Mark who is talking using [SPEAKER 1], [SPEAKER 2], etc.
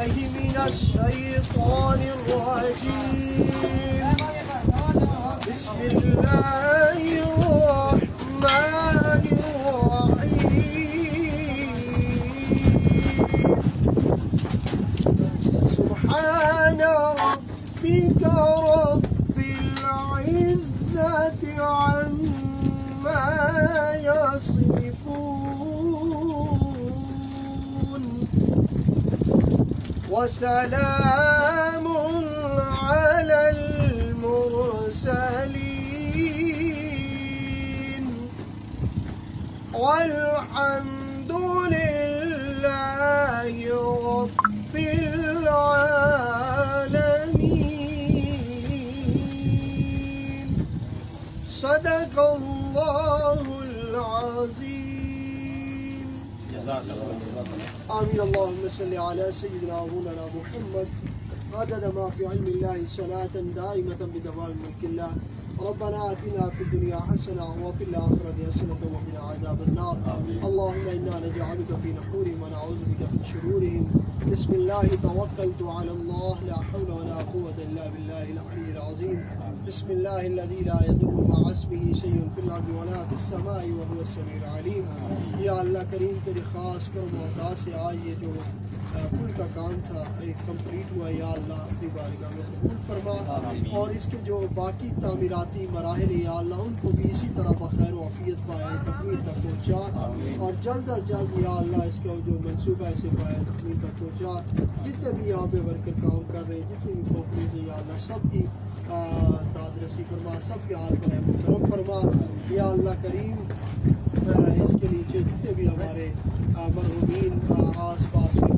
[SPEAKER 1] من الشيطان الرجيم. بسم الله الرحمن الرحيم. سبحان ربك رب العزة عما يصفون وسلام على المرسلين والحمد لله رب العالمين. صدق الله العظيم. آمين. اللهم صل على سيدنا مولانا محمد عدد ما في علم الله صلاة دائمة بدوام ملك الله. ربنا آتنا في الدنيا حسنة وفي الآخرة حسنة وقنا عذاب النار. اللهم إنا نجعلك في نحورهم ونعوذ بك من شرورهم. بسم الله توكلت على الله لا حول ولا قوة إلا بالله العلي العظيم. بسم الله الذي لا يضر مع اسمه شيء في الأرض ولا في السماء وهو السميع العليم. یا اللہ کریم تیری خاص کرم و عطا سے آج یہ جو پل کا کام تھا ایک کمپلیٹ ہوا، یا اللہ اپنی بارگاہ میں قبول فرما، اور اس کے جو باقی تعمیراتی مراحل ہیں یا اللہ ان کو بھی اسی طرح بخیر و عافیت پائے تکمیل تک پہنچا، اور جلد از جلد یا اللہ اس کا جو منصوبہ اسے پائے تکمیل تک پہنچا. جتنے بھی یہاں پہ ورکر کام کر رہے ہیں، جتنی بھی کمپنیز ہیں یا اللہ سب کی داد رسی فرما، سب کے ہاتھ پر رحم و کرم فرما. یا اللہ کریم اس کے نیچے جتنے بھی ہمارے مرحومین آس پاس میں